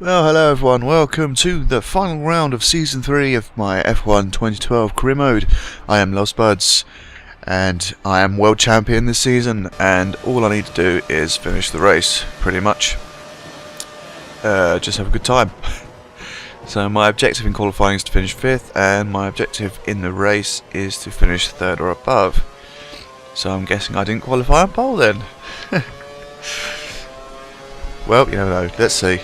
Well, hello everyone, welcome to the final round of Season 3 of my F1 2012 career mode. I am LostBuds, and I am World Champion this season, and all I need to do is finish the race, pretty much. Just have a good time. So my objective in qualifying is to finish 5th, and my objective in the race is to finish 3rd or above. So I'm guessing I didn't qualify on pole then. Well, you never know, let's see.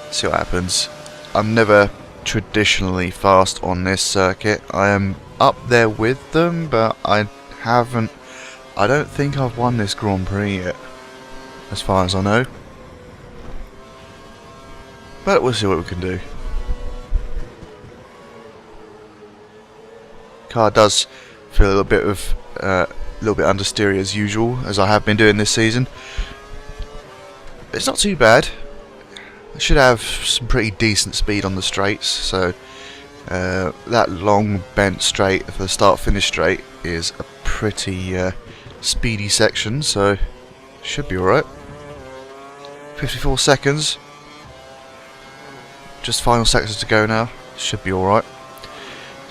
See what happens. I'm never traditionally fast on this circuit. I am up there with them, but I don't think I've won this Grand Prix yet, as far as I know. But we'll see what we can do. Car does feel a little bit understeery as usual, as I have been doing this season. It's not too bad. I should have some pretty decent speed on the straights, so that long bent straight for the start-finish straight is a pretty speedy section, so should be alright. 54 seconds, just final sections to go now, should be alright.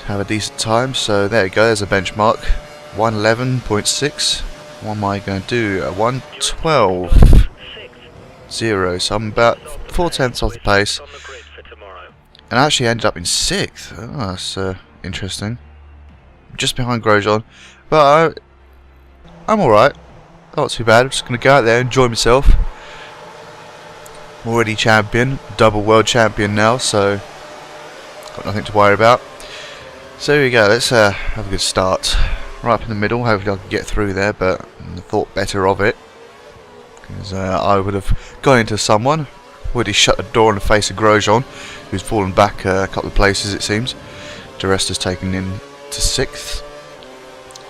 Have a decent time, so there you go, there's a benchmark, 111.6, what am I going to do, 112.0, so I'm about 4/10 off the pace, and I actually ended up in 6th. Oh, that's interesting. Just behind Grosjean, but I'm alright. Not too bad. I'm just going to go out there and enjoy myself. I'm already champion, double world champion now, so got nothing to worry about. So here we go. Let's have a good start. Right up in the middle. Hopefully I can get through there, but I thought better of it. Because I would have gone into someone, already shut the door in the face of Grosjean, who's fallen back a couple of places it seems. Di Resta's taken in to 6th.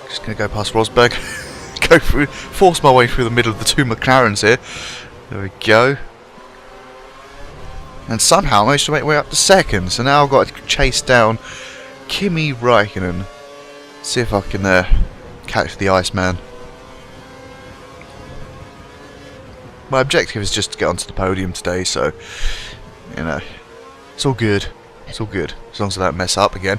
Just going to go past Rosberg, go through, force my way through the middle of the two McLarens here. There we go. And somehow I managed to make my way up to 2nd, so now I've got to chase down Kimi Räikkönen. See if I can catch the Iceman. My objective is just to get onto the podium today, so, you know, it's all good. It's all good, as long as I don't mess up again.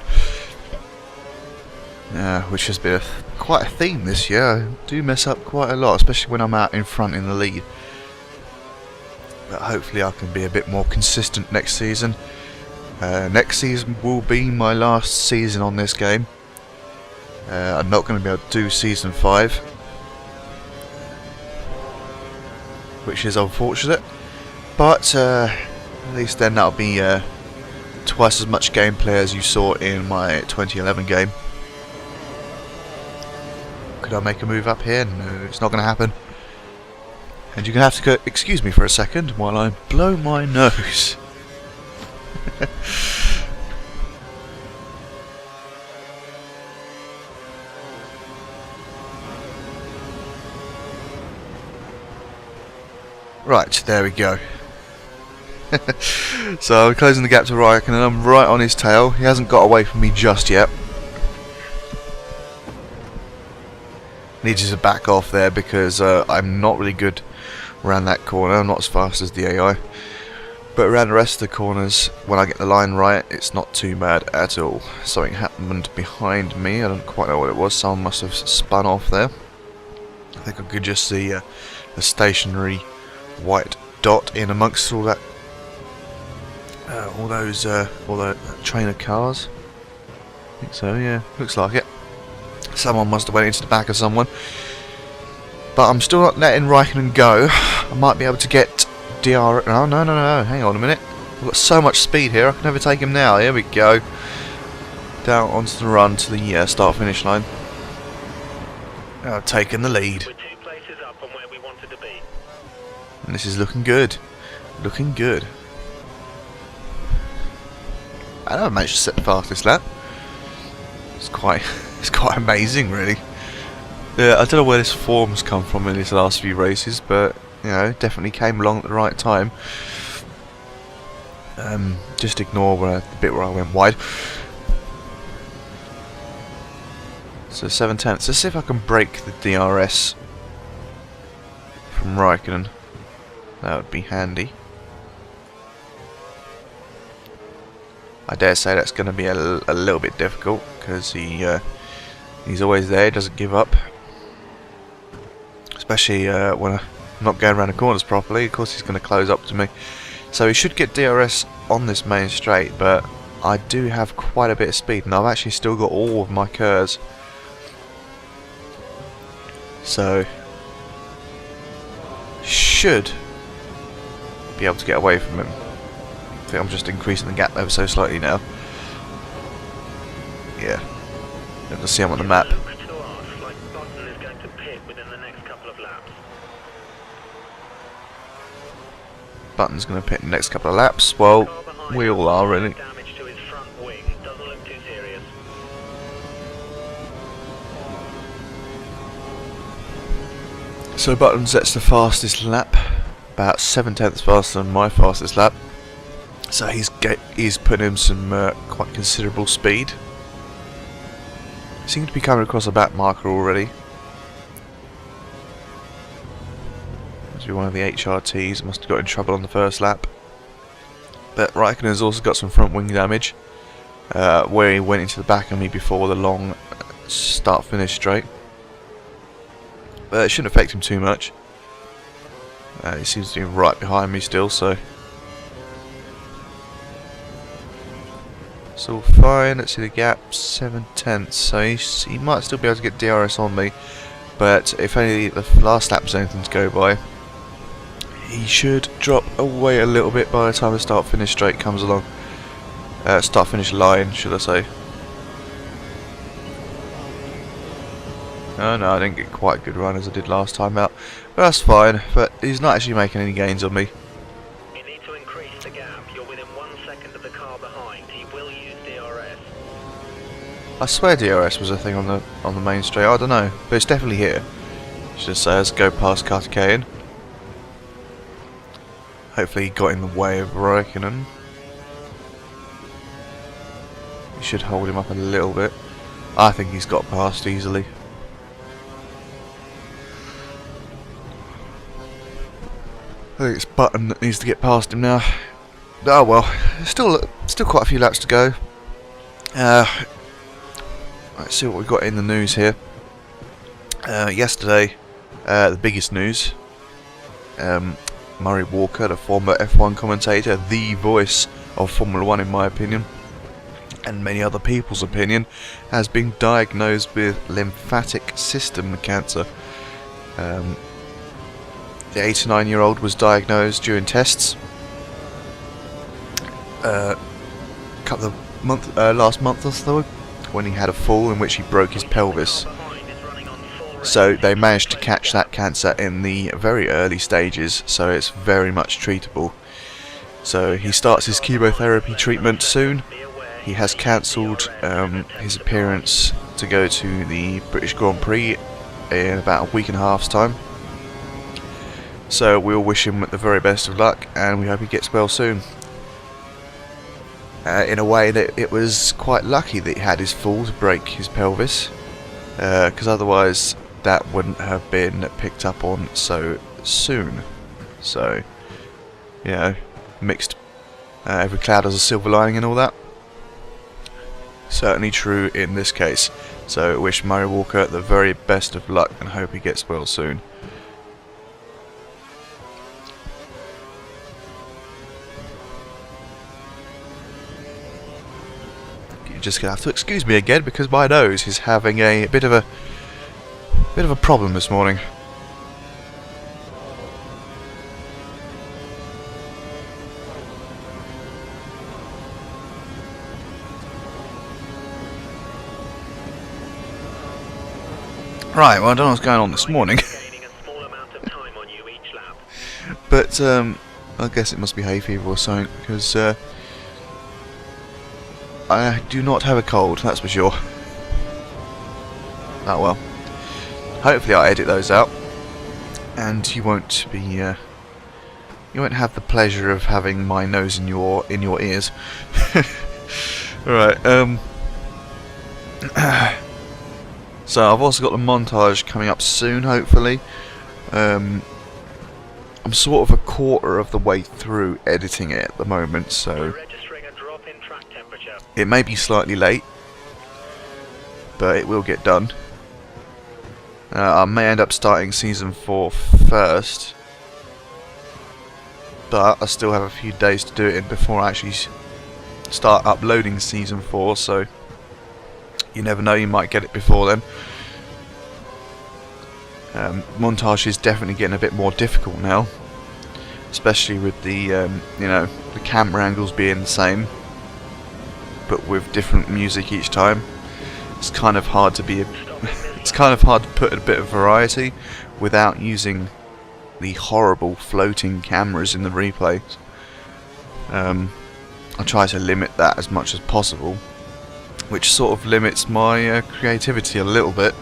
Which has been quite a theme this year. I do mess up quite a lot, especially when I'm out in front in the lead. But hopefully I can be a bit more consistent next season. Next season will be my last season on this game. I'm not going to be able to do Season 5. Which is unfortunate, but at least then that'll be twice as much gameplay as you saw in my 2011 game. Could I make a move up here? No, it's not going to happen. And you're going to have to go, excuse me for a second while I blow my nose. Right, there we go. So I'm closing the gap to Raikkonen and I'm right on his tail. He hasn't got away from me just yet. Needs to back off there because I'm not really good around that corner. I'm not as fast as the AI. But around the rest of the corners, when I get the line right, it's not too bad at all. Something happened behind me. I don't quite know what it was. Someone must have spun off there. I think I could just see a stationary white dot in amongst all that, all that train of cars. I think so, yeah, looks like it. Someone must have went into the back of someone, but I'm still not letting Raikkonen go. I might be able to get DR. Oh no! Hang on a minute. I've got so much speed here. I can never take him now. Here we go. Down onto the run to the start-finish line. I've taken the lead. And this is looking good. Looking good. I know I managed to set the fastest lap. It's quite amazing, really. Yeah, I don't know where this form's come from in these last few races, but you know, definitely came along at the right time. Just ignore the bit where I went wide. So 7/10. Let's see if I can break the DRS from Raikkonen. That would be handy. I dare say that's going to be a little bit difficult because he's always there, he doesn't give up. Especially when I'm not going around the corners properly. Of course he's going to close up to me. So he should get DRS on this main straight, but I do have quite a bit of speed and I've actually still got all of my KERS. So should be able to get away from him. I think I'm just increasing the gap ever so slightly now. Yeah. You can see him on the map. Button's going to pit in the next couple of laps. Well, we all are really. So Button sets the fastest lap, about 7/10 faster than my fastest lap. So he's putting in some quite considerable speed. Seems to be coming across a back marker already. Must be one of the HRTs. Must have got in trouble on the first lap. But Raikkonen's also got some front wing damage, where he went into the back of me before the long start-finish straight. But it shouldn't affect him too much. He seems to be right behind me still, so it's all fine. Let's see the gap, 7/10. So he might still be able to get DRS on me, but if only the last lap's anything to go by, he should drop away a little bit by the time the start-finish straight comes along. Start-finish line, should I say. Oh no, I didn't get quite a good run as I did last time out, but that's fine. But he's not actually making any gains on me. You need to increase the gap. You're within 1 second of the car behind. He will use DRS. I swear DRS was a thing on the main straight. I don't know, but it's definitely here. It just says go past Kartikeyan. Hopefully he got in the way of Raikkonen. He should hold him up a little bit. I think he's got past easily. I think it's Button that needs to get past him now. Oh well, still quite a few laps to go. Let's see what we've got in the news here. Yesterday, the biggest news. Murray Walker, the former F1 commentator, the voice of Formula 1 in my opinion, and many other people's opinion, has been diagnosed with lymphatic system cancer. The 89-year-old was diagnosed during tests last month or so, when he had a fall in which he broke his pelvis. So they managed to catch that cancer in the very early stages, so it's very much treatable. So he starts his chemotherapy treatment soon. He has cancelled his appearance to go to the British Grand Prix in about a week and a half's time. So we'll wish him the very best of luck, and we hope he gets well soon. In a way that it was quite lucky that he had his fall to break his pelvis, because otherwise that wouldn't have been picked up on so soon. So, you know, mixed. Every cloud has a silver lining and all that. Certainly true in this case. So wish Murray Walker the very best of luck and hope he gets well soon. You're just gonna have to excuse me again because my nose is having a bit of a problem this morning. Right, well I don't know what's going on this morning. But I guess it must be hay fever or something, because I do not have a cold, that's for sure. Oh well. Hopefully I'll edit those out, and you won't be you won't have the pleasure of having my nose in your ears. Alright, so I've also got the montage coming up soon, hopefully. I'm sort of a quarter of the way through editing it at the moment, so temperature. It may be slightly late, but it will get done. I may end up starting Season 4 first, but I still have a few days to do it in before I actually start uploading Season 4, so you never know, you might get it before then. Montage is definitely getting a bit more difficult now, especially with the you know, the camera angles being the same but with different music each time. It's kind of hard to be it's kind of hard to put a bit of variety without using the horrible floating cameras in the replays. I try to limit that as much as possible, which sort of limits my creativity a little bit.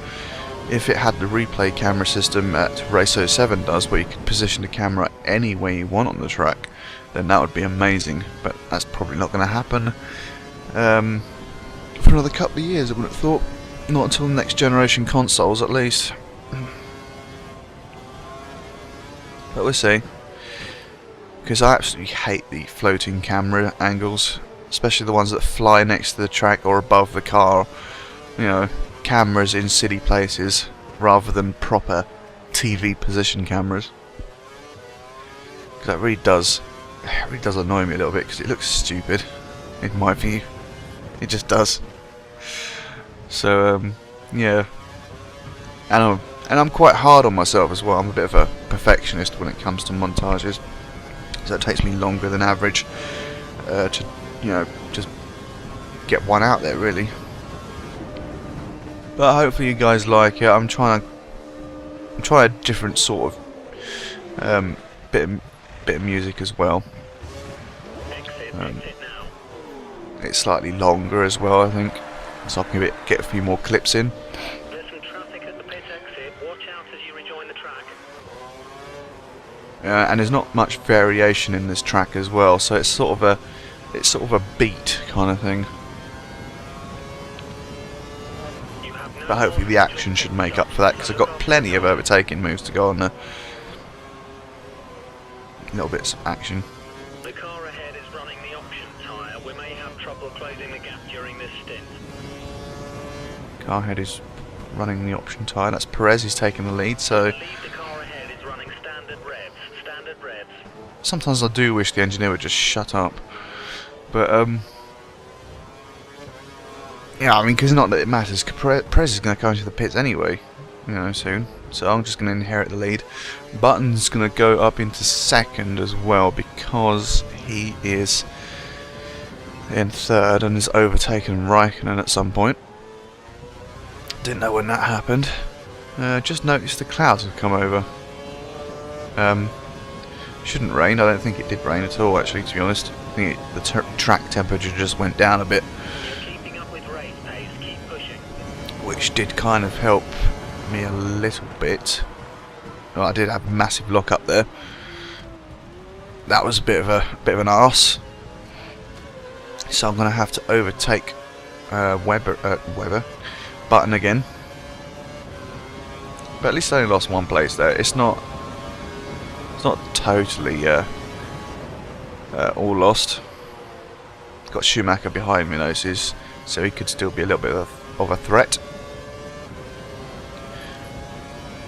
If it had the replay camera system at Race 07 does, where you could position the camera any way you want on the track, then that would be amazing, but that's probably not going to happen for another couple of years, I would have thought. Not until the next generation consoles, at least. But we'll see. Because I absolutely hate the floating camera angles, especially the ones that fly next to the track or above the car. You know, cameras in city places rather than proper TV position cameras. Because that really does annoy me a little bit, because it looks stupid in my view. It just does. So yeah, and I'm quite hard on myself as well. I'm a bit of a perfectionist when it comes to montages, so it takes me longer than average to, you know, just get one out there really. But hopefully you guys like it. I'm trying a different sort of bit of music as well. It's slightly longer as well, I think, so I can get a few more clips in. There's some traffic at the pit exit. Watch out as you rejoin the track. And there's not much variation in this track as well, so it's sort of a beat kind of thing. But hopefully the action should make up for that, because I've got plenty of overtaking moves to go on there. Little bits of action. The car ahead is running the option tyre. We may have trouble closing the gap during this stint. Car ahead is running the option tyre. That's Perez who's taking the lead, so The car ahead is running standard revs. Standard revs. sometimes I do wish the engineer would just shut up. But yeah, I mean, because not that it matters. Perez is going to go into the pits anyway, you know, soon. So I'm just going to inherit the lead. Button's going to go up into second as well, because he is in third and has overtaken Raikkonen at some point. Didn't know when that happened. Just noticed the clouds have come over. Shouldn't rain. I don't think it did rain at all, actually, to be honest. I think the track temperature just went down a bit, Keeping up with race pace. Keep pushing. which did kind of help me a little bit. Well, I did have a massive lock up there. That was a bit of an arse. So I'm gonna have to overtake Button again. But at least I only lost one place there. It's not totally all lost. Got Schumacher behind me though, so he could still be a little bit of a threat.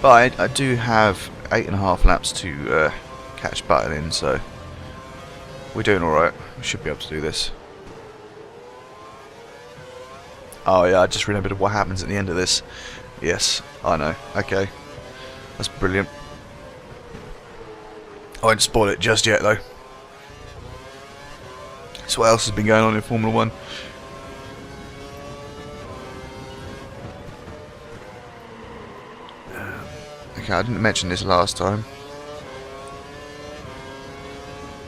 But I do have 8.5 laps to catch Button in, so we're doing alright. We should be able to do this. Oh yeah, I just remembered what happens at the end of this. Yes, I know. Okay. That's brilliant. I won't spoil it just yet though. So what else has been going on in Formula 1? Okay, I didn't mention this last time.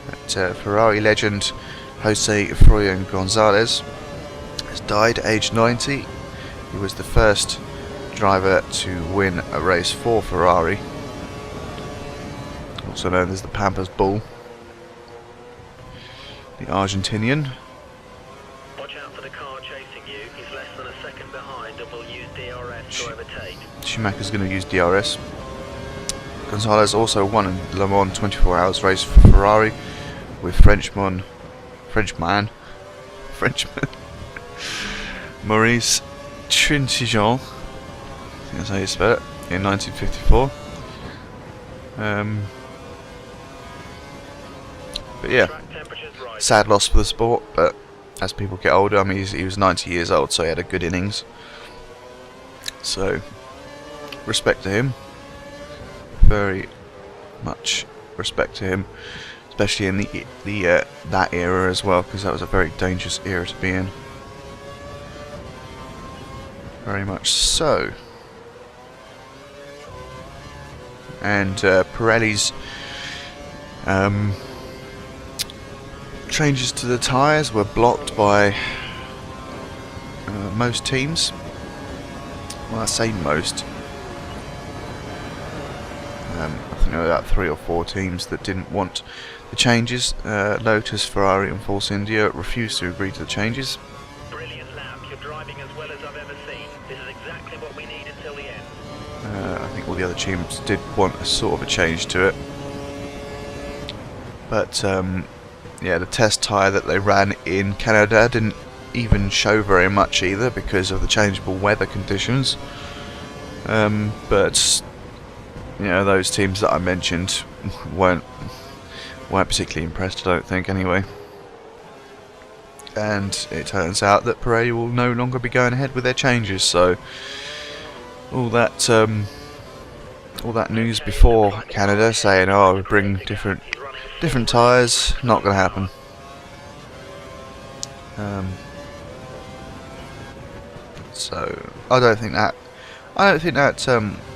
But, Ferrari legend Jose Froyon Gonzalez has died at age 90. He was the first driver to win a race for Ferrari, also known as the Pampas Bull. The Argentinian. Watch out for the car chasing you. He's less than a second behind and will use DRS to overtake. Schumacher's going to use DRS. Gonzalez also won a Le Mans 24 Hours race for Ferrari with Frenchman Frenchman. Maurice Trintignant, I think that's how you spell it, in 1954. But yeah, Track temperatures rising. sad loss for the sport, but as people get older, I mean, he was 90 years old, so he had a good innings. So, respect to him. Very much respect to him, especially in the that era as well, because that was a very dangerous era to be in. Very much so. And Pirelli's changes to the tyres were blocked by most teams. Well, I say most. I think there were about 3 or 4 teams that didn't want the changes. Lotus, Ferrari and Force India refused to agree to the changes. Brilliant lap. You're driving as well as I've ever seen. This is exactly what we need until the end. I think all the other teams did want a sort of a change to it. But yeah, the test tyre that they ran in Canada didn't even show very much either because of the changeable weather conditions. But you know, those teams that I mentioned weren't particularly impressed, I don't think, anyway. And it turns out that Pirelli will no longer be going ahead with their changes, so all that news before Canada saying, oh, we bring different tyres, not going to happen. So I don't think that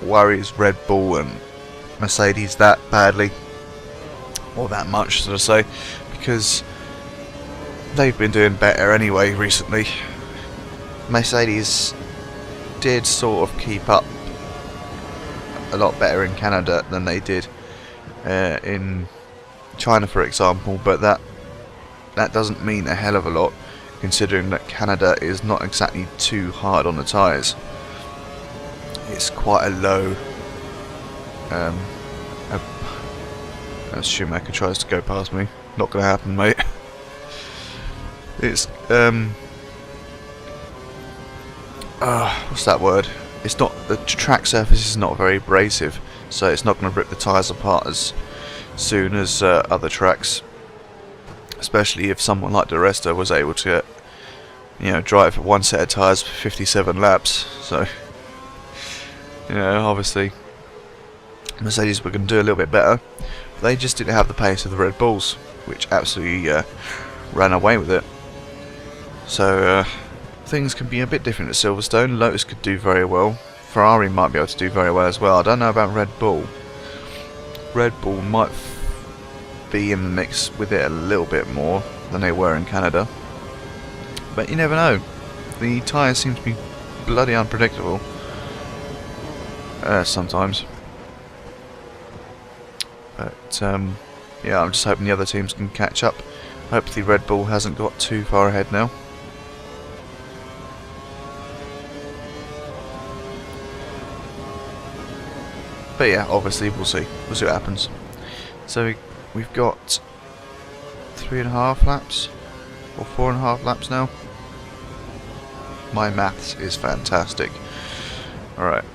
worries Red Bull and Mercedes that badly, or that much, should I say, because they've been doing better anyway recently. Mercedes did sort of keep up a lot better in Canada than they did in China, for example, but that doesn't mean a hell of a lot, considering that Canada is not exactly too hard on the tyres. It's quite a low. As Schumacher tries to go past me, not going to happen, mate. It's what's that word? It's not, the track surface is not very abrasive, so it's not going to rip the tyres apart as soon as other tracks. Especially if someone like Di Resta was able to, you know, drive one set of tyres for 57 laps. So, you know, obviously Mercedes were going to do a little bit better. They just didn't have the pace of the Red Bulls, which absolutely ran away with it. So things can be a bit different at Silverstone. Lotus could do very well. Ferrari might be able to do very well as well. I don't know about Red Bull. Red Bull might be in the mix with it a little bit more than they were in Canada. But you never know. The tyres seem to be bloody unpredictable sometimes. But yeah, I'm just hoping the other teams can catch up. Hopefully Red Bull hasn't got too far ahead now. But yeah, obviously we'll see what happens. So we've got 3.5 laps or 4.5 laps now. My maths is fantastic. Alright.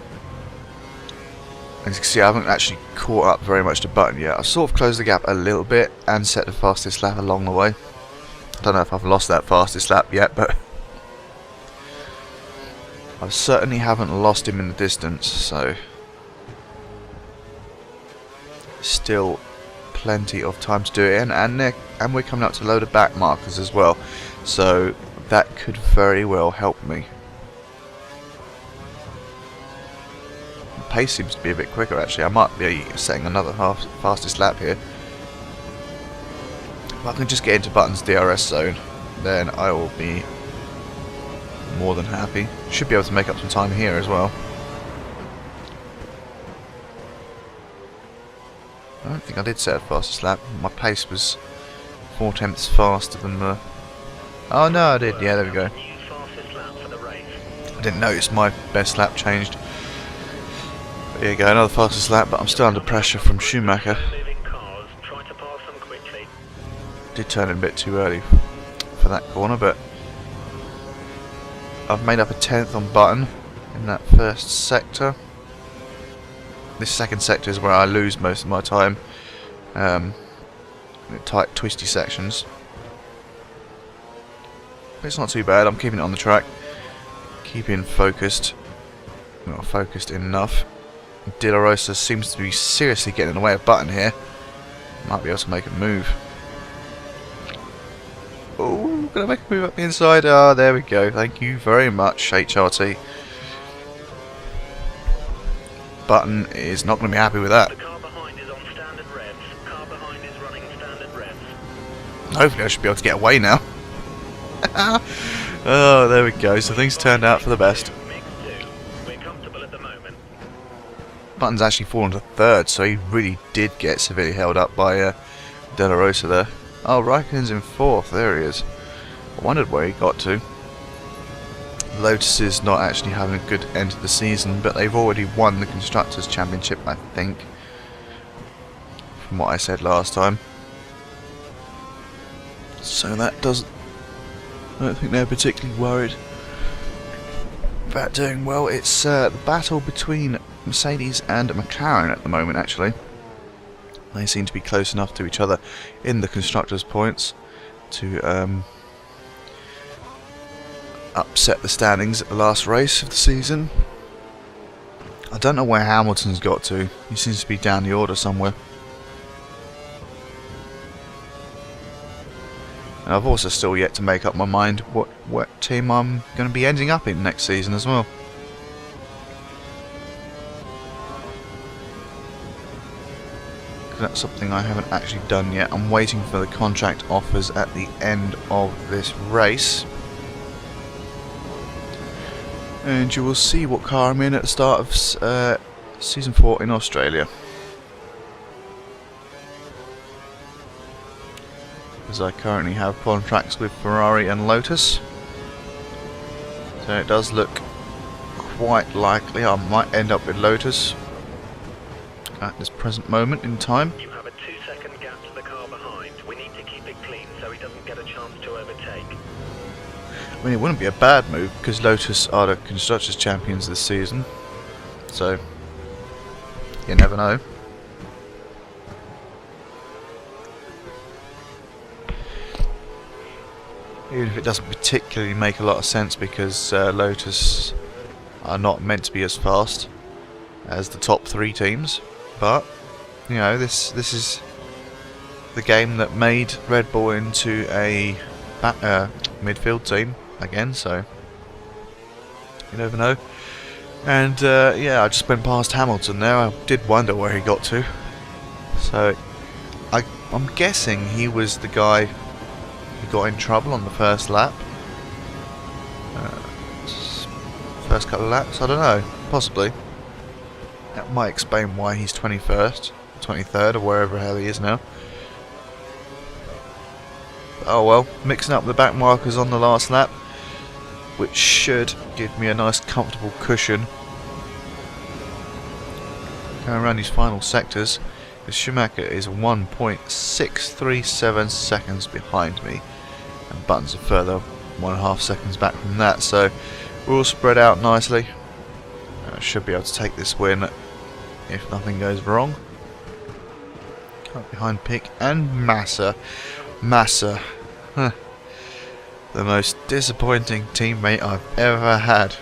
As you can see, I haven't actually caught up very much to Button yet. I've sort of closed the gap a little bit and set the fastest lap along the way. I don't know if I've lost that fastest lap yet, but I certainly haven't lost him in the distance, so still plenty of time to do it in, and we're coming up to a load of back markers as well, so that could very well help me. The pace seems to be a bit quicker actually. I might be setting another fastest lap here. If I can just get into Button's DRS zone, then I will be more than happy. Should be able to make up some time here as well. I don't think I did set a fastest lap. My pace was 4/10 faster than the... Oh no, I did. Yeah, there we go. I didn't notice my best lap changed. But here you go, another fastest lap, but I'm still under pressure from Schumacher. Did turn in a bit too early for that corner, but I've made up a 10th on Button in that first sector. This second sector is where I lose most of my time. Tight, twisty sections. But it's not too bad. I'm keeping it on the track. Keeping focused. Not focused enough. De La Rosa seems to be seriously getting in the way of Button here. Might be able to make a move. Oh, gonna make a move up the inside. Ah, there we go. Thank you very much, HRT. Button is not going to be happy with that. The car behind is on standard revs. Car behind is running standard revs. Hopefully I should be able to get away now. Oh, there we go. So things turned out for the best. Mix 2. We're comfortable at the moment. Button's actually fallen to third, so he really did get severely held up by De La Rosa there. Oh, Raikkonen's in fourth. There he is. I wondered where he got to. Lotus is not actually having a good end to the season, but they've already won the Constructors' Championship, I think, from what I said last time. So that doesn't... I don't think they're particularly worried about doing well. It's the battle between Mercedes and McLaren at the moment, actually. They seem to be close enough to each other in the Constructors' points to upset the standings at the last race of the season. I don't know where Hamilton's got to. He seems to be down the order somewhere. And I've also still yet to make up my mind what team I'm going to be ending up in next season as well. That's something I haven't actually done yet. I'm waiting for the contract offers at the end of this race. And you will see what car I'm in at the start of Season 4 in Australia. As I currently have contracts with Ferrari and Lotus. So it does look quite likely I might end up with Lotus at this present moment in time. You have a 2-second gap to the car behind. We need to keep it clean so he doesn't get a chance to overtake. I mean, it wouldn't be a bad move because Lotus are the Constructors' Champions this season. So, you never know. Even if it doesn't particularly make a lot of sense because Lotus are not meant to be as fast as the top 3 teams. But, you know, this is the game that made Red Bull into a midfield team again, so you never know. And yeah, I just went past Hamilton there. I did wonder where he got to. So I'm guessing he was the guy who got in trouble on the first lap. First couple of laps, I don't know, possibly. That might explain why he's 21st, 23rd, or wherever the hell he is now. Oh well, mixing up the back markers on the last lap, which should give me a nice comfortable cushion going around these final sectors, because Schumacher is 1.637 seconds behind me, and Button's a further 1.5 seconds back from that, so we're all spread out nicely. I should be able to take this win if nothing goes wrong. Cut behind Pick and Massa. Massa, huh. The most disappointing teammate I've ever had.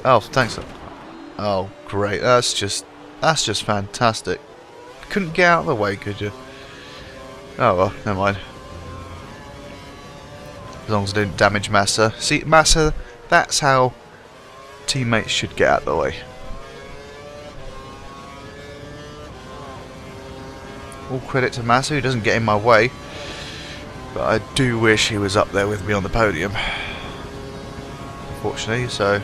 Oh, thanks. Oh, great. That's just fantastic. Couldn't get out of the way, could you? Oh well, never mind. As long as I didn't damage Massa. See, Massa, that's how teammates should get out of the way. All credit to Massa, who doesn't get in my way. But I do wish he was up there with me on the podium. Unfortunately, so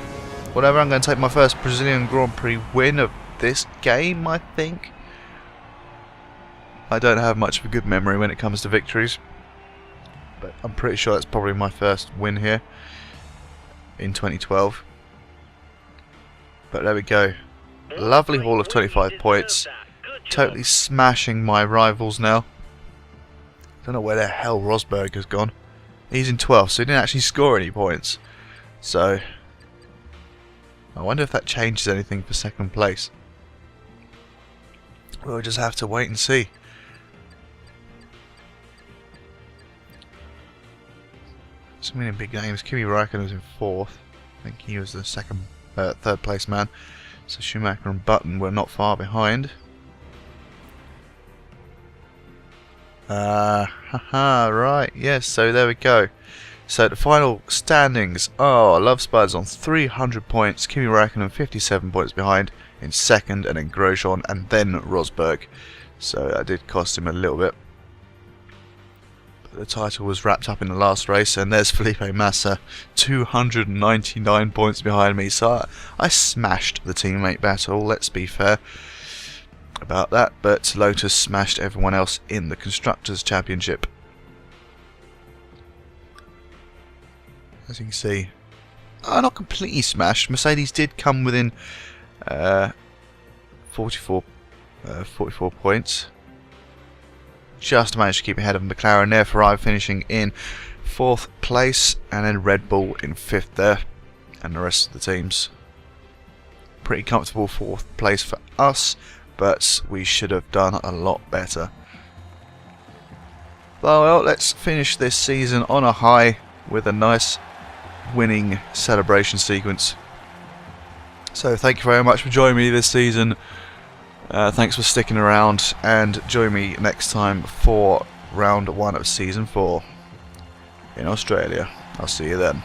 whatever, I'm going to take my first Brazilian Grand Prix win of this game, I think. I don't have much of a good memory when it comes to victories, but I'm pretty sure that's probably my first win here in 2012. But there we go. Lovely haul of 25 points. Totally smashing my rivals now. Don't know where the hell Rosberg has gone. He's in 12th, so he didn't actually score any points. So I wonder if that changes anything for second place. We'll just have to wait and see. So many big names. Kimi Räikkönen was in 4th. I think he was the third place man. So Schumacher and Button were not far behind. Right, yes, so there we go. So the final standings are Love Spuds on 300 points, Kimi Räikkönen 57 points behind in 2nd, and then Grosjean and then Rosberg. So that did cost him a little bit. But the title was wrapped up in the last race, and there's Felipe Massa, 299 points behind me. So I smashed the teammate battle, let's be fair about that, but Lotus smashed everyone else in the Constructors' Championship. As you can see, not completely smashed. Mercedes did come within 44 points. Just managed to keep ahead of McLaren there, Ferrari finishing in 4th place, and then Red Bull in 5th there, and the rest of the teams. Pretty comfortable 4th place for us, but we should have done a lot better. Well, let's finish this season on a high with a nice winning celebration sequence. So thank you very much for joining me this season. Thanks for sticking around, and join me next time for round 1 of season 4 in Australia. I'll see you then.